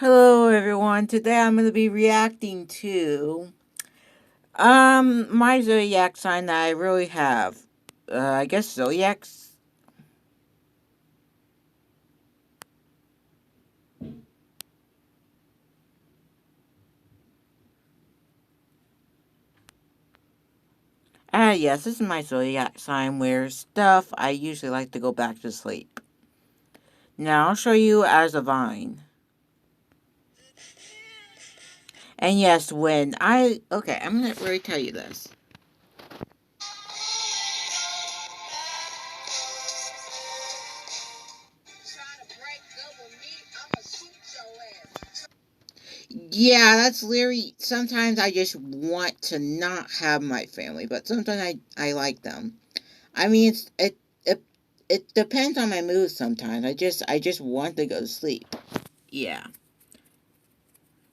Hello everyone. Today I'm going to be reacting to my zodiac sign that I really have. I guess zodiacs. Yes, this is my zodiac sign where stuff I usually like to go back to sleep. Now I'll show you as a vine. And yes, I'm going to really tell you this. Yeah, that's Larry. Sometimes I just want to not have my family, but sometimes I like them. I mean, it depends on my mood sometimes. I just want to go to sleep. Yeah.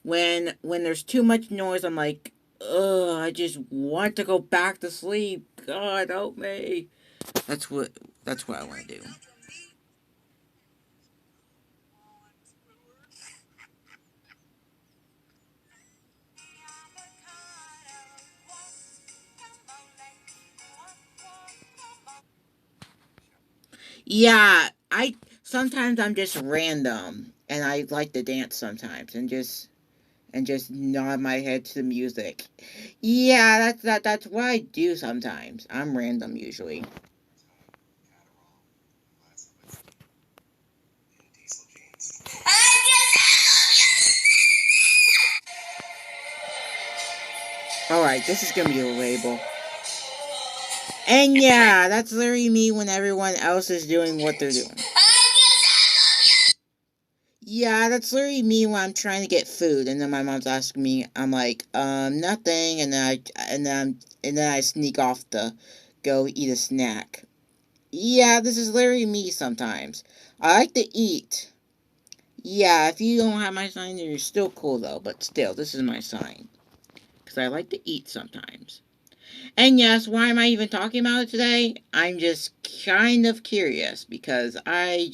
When there's too much noise, I'm like, ugh, I just want to go back to sleep. God help me. That's what that's what I want to do. Yeah, I sometimes I'm just random and I like to dance sometimes and just nod my head to the music. Yeah, that's what I do sometimes. I'm random usually. All right, this is gonna be a label. And yeah, that's literally me when everyone else is doing what they're doing. Yeah, that's literally me when I'm trying to get food, and then my mom's asking me. I'm like, nothing, and then I sneak off to go eat a snack. Yeah, this is literally me sometimes. I like to eat. Yeah, if you don't have my sign, then you're still cool though. But still, this is my sign because I like to eat sometimes. And yes, why am I even talking about it today? I'm just kind of curious because my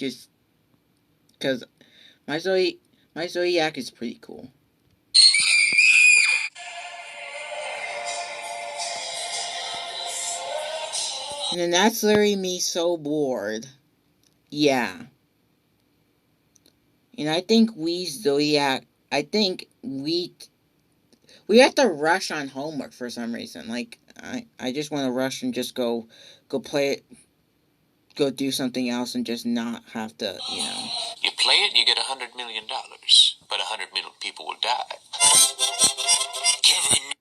my zodiac is pretty cool. And then that's literally me so bored. Yeah. And I think I think we have to rush on homework for some reason. Like I just want to rush and just go play it, go do something else and just not have to. You play it, you get $100 million, but 100 million people will die. Kevin.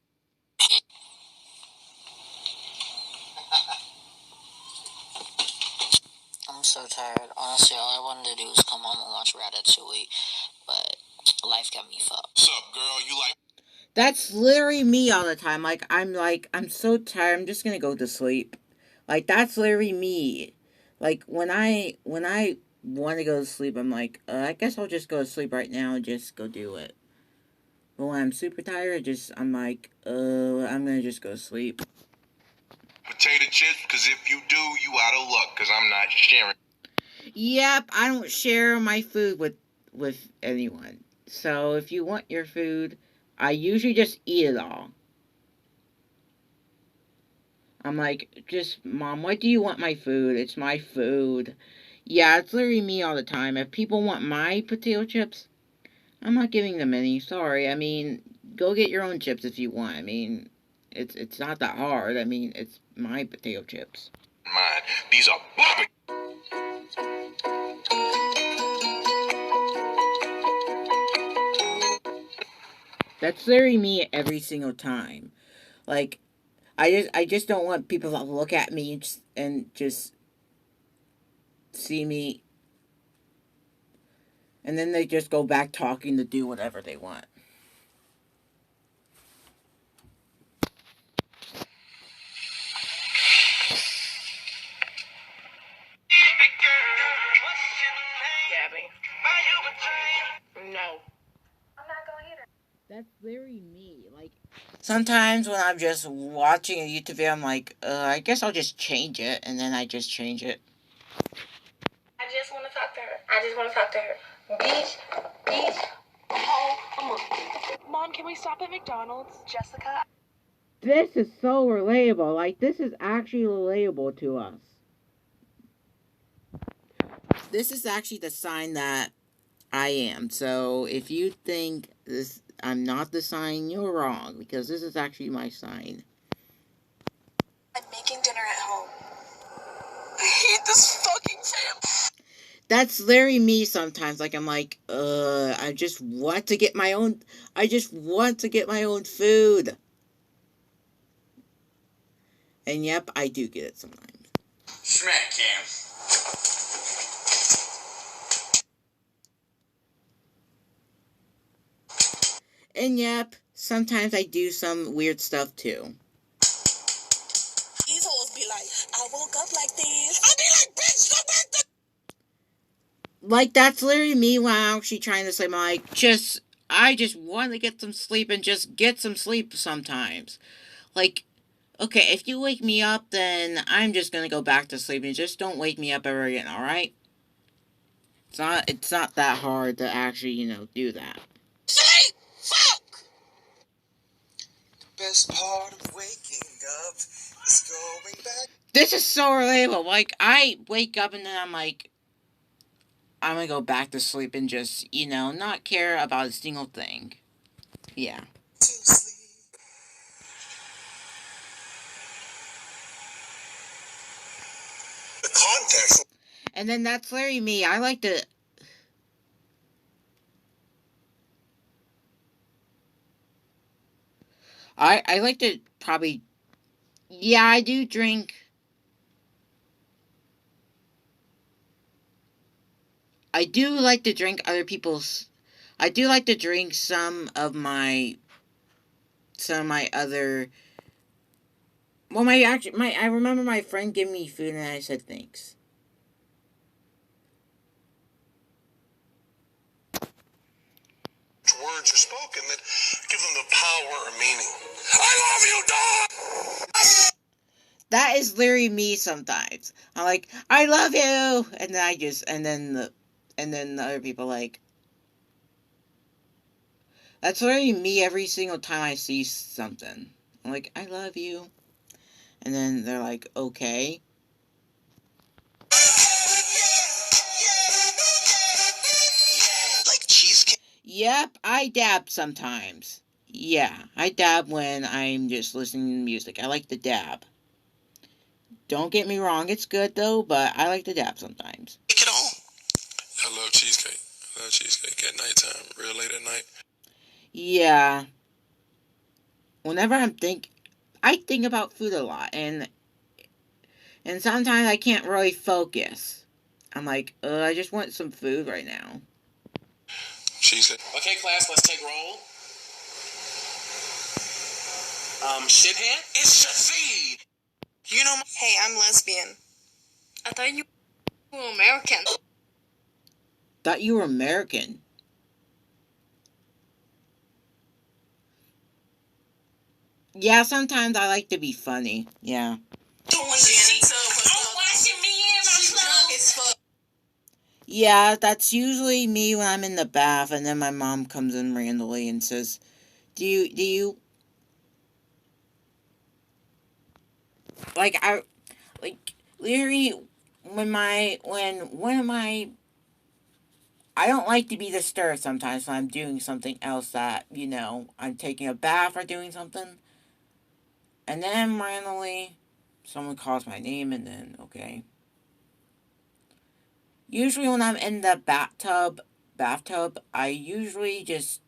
I'm so tired. Honestly, all I wanted to do was come home and watch Ratatouille, but life got me fucked. What's up, girl? You like? That's literally me all the time. I'm so tired. I'm just gonna go to sleep. Like that's literally me. Like when I want to go to sleep, I'm like, I guess I'll just go to sleep right now and just go do it. But when I'm super tired, I'm like, I'm gonna just go to sleep. Potato chips, because if you do, you out of luck, because I'm not sharing. Yep, I don't share my food with anyone. So if you want your food, I usually just eat it all. I'm like, just mom, what do you want my food? It's my food. Yeah, it's literally me all the time. If people want my potato chips, I'm not giving them any. Sorry. I mean, go get your own chips if you want. I mean, it's not that hard. I mean, it's my potato chips. Mine. These are barbecue. That's literally me every single time. Like, I just don't want people to look at me and just see me, and then they just go back talking to do whatever they want. Gabby. No. That's very me. Like sometimes when I'm just watching a YouTube video, I'm like, I guess I'll just change it, and then I just change it. I just want to talk to her. I just want to talk to her. Beach. we stop at McDonald's? Jessica? This is so relatable. Like, this is actually relatable to us. This is actually the sign that I am. So if you think this, I'm not the sign, you're wrong, because this is actually my sign. I'm making dinner at home. I hate this fucking family. That's literally me sometimes. Like, I'm like, I just want to get my own food. And yep, I do get it sometimes. Smack Cam. And yep, sometimes I do some weird stuff too. These hoes be like, I woke up like this. I be like, bitch, go back to... Like, that's literally me when I'm actually trying to sleep. I'm like, I just want to get some sleep and just get some sleep sometimes. Like, okay, if you wake me up, then I'm just gonna go back to sleep, and just don't wake me up ever again, alright? It's not that hard to actually, do that. Sleep! Fuck! The best part of waking up is going back. This is so relatable. Like, I wake up and then I'm like, I'm gonna go back to sleep and just, not care about a single thing. Yeah. To sleep. The context. And then that's literally me. I like to... I like to probably... Yeah, I do drink... I do like to drink other people's... I do like to drink some of my other... Well, I remember my friend giving me food and I said thanks. Words are spoken that give them the power or meaning. I love you, dog! That is literally me sometimes. I'm like, I love you! And then the other people like... That's literally me every single time I see something. I'm like, I love you. And then they're like, okay. Like cheesecake. Yep, I dab sometimes. Yeah, I dab when I'm just listening to music. I like to dab. Don't get me wrong, it's good though, but I like to dab sometimes. Take it on. I love cheesecake. I love cheesecake at nighttime, real late at night. Yeah. Whenever I think about food a lot, and sometimes I can't really focus. I'm like, I just want some food right now. Cheesecake. Okay, class, let's take roll. Shithead? It's Shafid. You know, Hey, I'm lesbian. I thought you were American. Thought you were American. Yeah, sometimes I like to be funny. Yeah. I'm washing me in my clothes. Yeah, that's usually me when I'm in the bath, and then my mom comes in randomly and says, do you literally when one of my I don't like to be disturbed sometimes when I'm doing something else that, I'm taking a bath or doing something. And then randomly someone calls my name and then, okay. Usually when I'm in the bathtub, I usually just,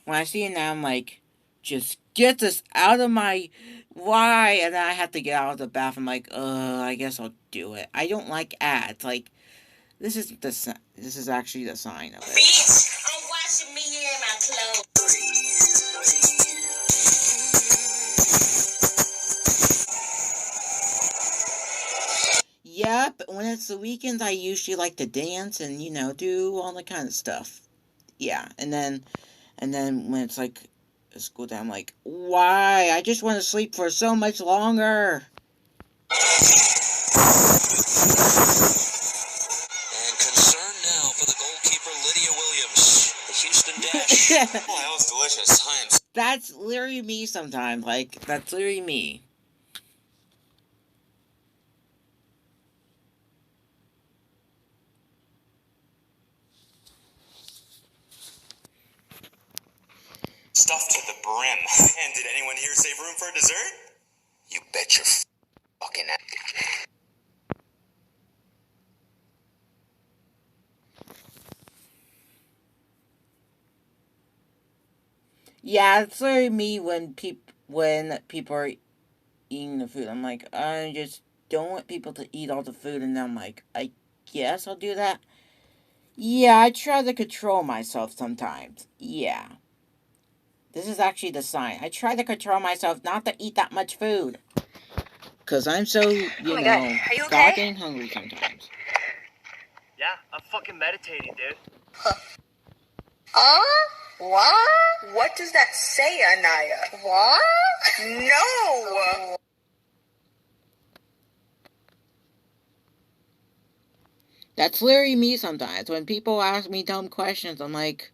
when I see it now, I'm like, just get this out of my... Why? And then I have to get out of the bath. I'm like, I guess I'll do it. I don't like ads. Like, this is actually the sign of it. Bitch, I'm washing me in my clothes. Yep, when it's the weekends, I usually like to dance and, do all that kind of stuff. Yeah, and then when it's like a school day, I'm like, why? I just want to sleep for so much longer. And concern now for the goalkeeper Lydia Williams. The Houston Dash. Oh, that was delicious. Science. That's literally me sometimes. Like, that's literally me. Stuffed to the brim. And did anyone here save room for dessert? You bet your fucking ass. Yeah, it's literally me when people are eating the food. I'm like, I just don't want people to eat all the food, and I'm like, I guess I'll do that. Yeah, I try to control myself sometimes. Yeah. This is actually the sign. I try to control myself not to eat that much food. Because I'm so, God, are you okay? fucking hungry sometimes. Yeah, I'm fucking meditating, dude. What? What does that say, Anaya? What? No! That's literally me sometimes. When people ask me dumb questions, I'm like,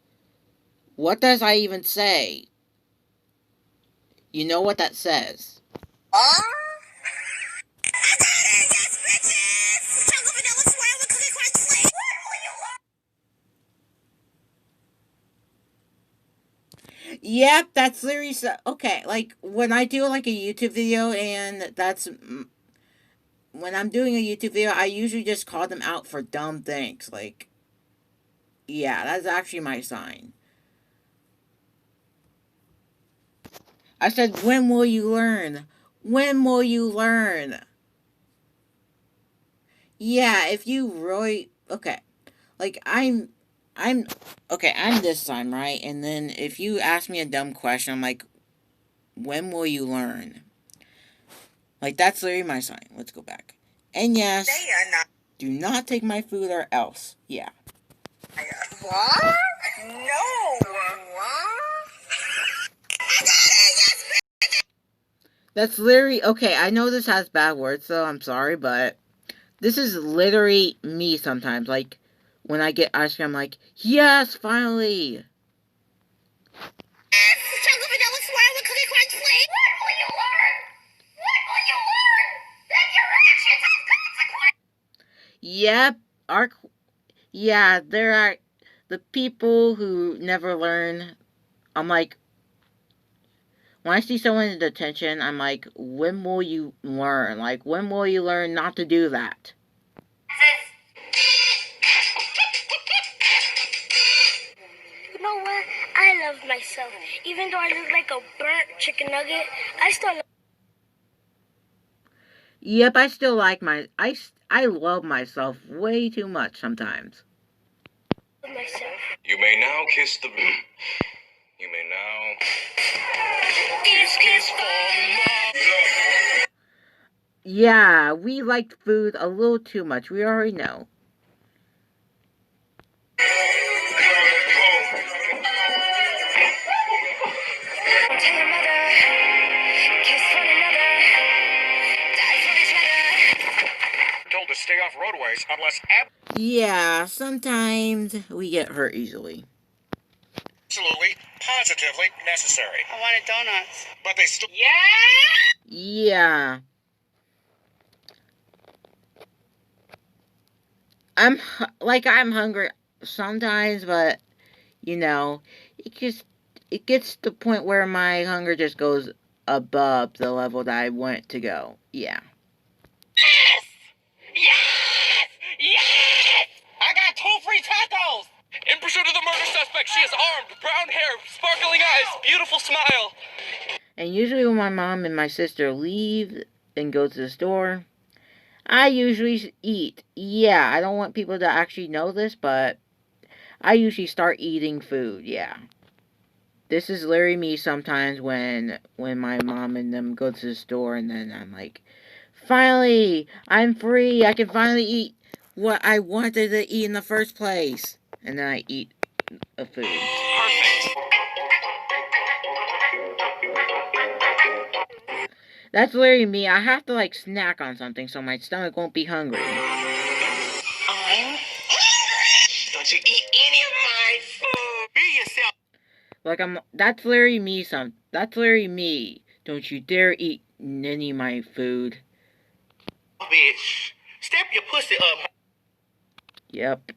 what does I even say? You know what that says. Yep, that's literally okay. Like when I do like a YouTube video, and that's when I'm doing a YouTube video, I usually just call them out for dumb things. Like, yeah, that's actually my sign. I said, when will you learn? When will you learn? Yeah, if you really okay, like I'm okay. I'm this time, right? And then if you ask me a dumb question, I'm like, when will you learn? Like, that's literally my sign. Let's go back. And yes, do not take my food or else. Yeah. What? No! That's literally okay. I know this has bad words, so I'm sorry, but this is literally me sometimes. Like, when I get ice cream, I'm like, yes, finally. Chocolate vanilla swirl with cookie crunch flake. When will you learn? When will you learn that your actions have consequences? Yep, yeah, there are the people who never learn. I'm like, when I see someone in detention, I'm like, when will you learn? Like, when will you learn not to do that? You know what? I love myself. Even though I look like a burnt chicken nugget, I still love Yep, I still like I love myself way too much sometimes. myself. You may now kiss the... You may now... Kiss for love. Yeah, we like food a little too much. We already know. Told to stay off roadways unless Yeah, sometimes we get hurt easily. absolutely, positively necessary. I wanted donuts. But they still... Yeah. I'm hungry sometimes, but you know, it gets to the point where my hunger just goes above the level that I want it to go. Yeah. Yes! I got 2 free tacos! In pursuit of the murder suspect, she is armed, brown hair, sparkling eyes, beautiful smile. And usually when my mom and my sister leave and go to the store, I usually eat. Yeah, I don't want people to actually know this, but I usually start eating food, yeah. This is literally me sometimes when my mom and them go to the store, and then I'm like, finally, I'm free. I can finally eat what I wanted to eat in the first place. And then I eat a food. Perfect. That's literally me. I have to like snack on something so my stomach won't be hungry. Don't you eat any of my food. Be yourself. Like, that's literally me, that's literally me. Don't you dare eat any of my food. Bitch, step your pussy up, Yep.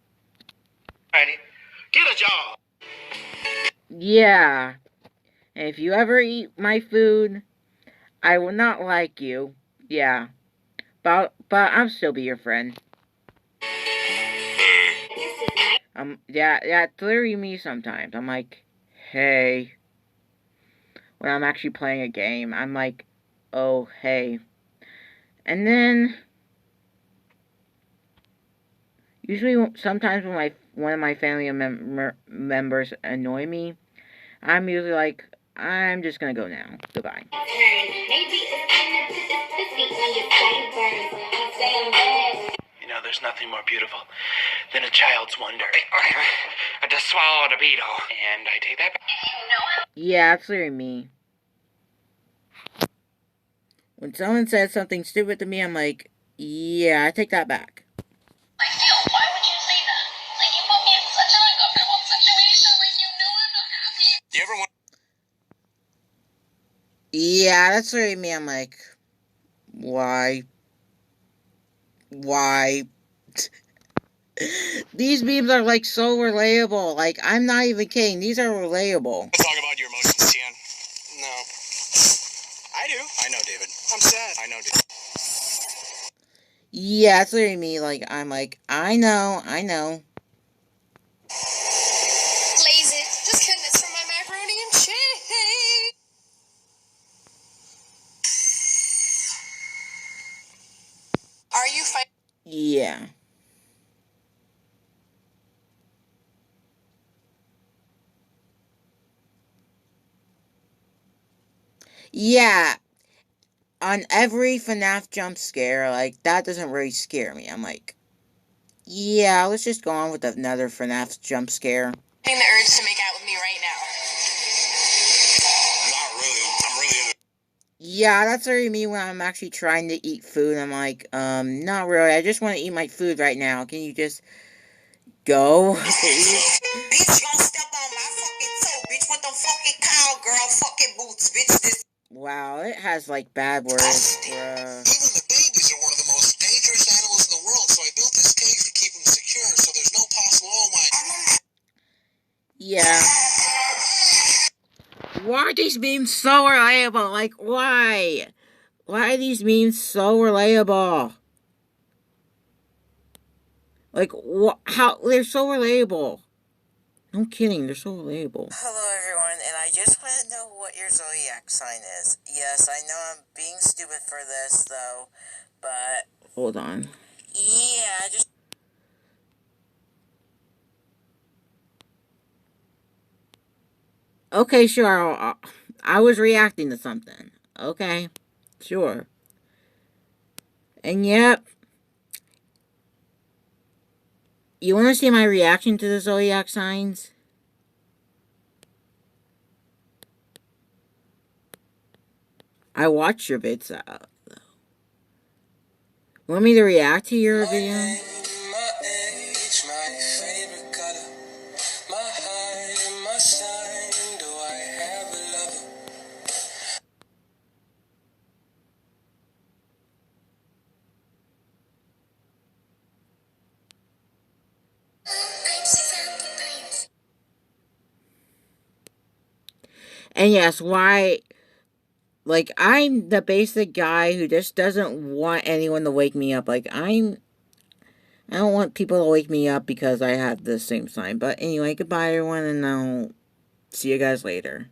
honey. Get a job. Yeah. And if you ever eat my food, I will not like you. Yeah. But I'll still be your friend. Yeah, it's literally me sometimes. I'm like, hey. When I'm actually playing a game, I'm like, oh, hey. And then, usually, sometimes when one of my family members annoy me, I'm usually like, I'm just gonna go now. Goodbye. You know, there's nothing more beautiful than a child's wonder. I just swallowed a beetle, and I take that back. Yeah, it's literally me. When someone says something stupid to me, I'm like, yeah, I take that back. Like, Phil, why would you say that? Like, you put me in such an uncomfortable situation when you knew I'm not happy. Do you ever want? Yeah, that's literally me. I'm like, why? These memes are like so relatable. Like, I'm not even kidding. These are relatable. Talk about your emotions, Tian. No. I do. I know, David. I'm sad. I know, David. Yeah, it's literally me. Like, I'm like, I know. Lazy. Just kidding. It's from my macaroni and cheese. Are you fighting? Yeah. Yeah. On every FNAF jump scare, like, that doesn't really scare me. I'm like, yeah, let's just go on with another FNAF jump scare. The urge to make out with me right now. Not really. I'm really into. Yeah, that's literally me when I'm actually trying to eat food. I'm like, not really. I just want to eat my food right now. Can you just go, please? Bitch, don't step on my fucking toe, bitch, with them fucking cowgirl fucking boots, bitch. This Wow, it has like bad words, bruh. Even the babies are one of the most dangerous animals in the world, so I built this cage to keep them secure, so there's no possible. Oh my. Yeah. Why are these memes so relatable? Like, why? Why are these memes so relatable? Like, how? They're so relatable. No kidding, they're so relatable. Hello, everyone, and I just want to know what your zodiac sign is. Yes, I know I'm being stupid for this, though, but Hold on. yeah, just. Okay, sure. I was reacting to something. Okay, sure. And yep. You want to see my reaction to the zodiac signs? I watched your vids. Want me to react to your video? And yes, why? Like, I'm the basic guy who just doesn't want anyone to wake me up. Like, I don't want people to wake me up because I have the same sign. But anyway, goodbye everyone, and I'll see you guys later.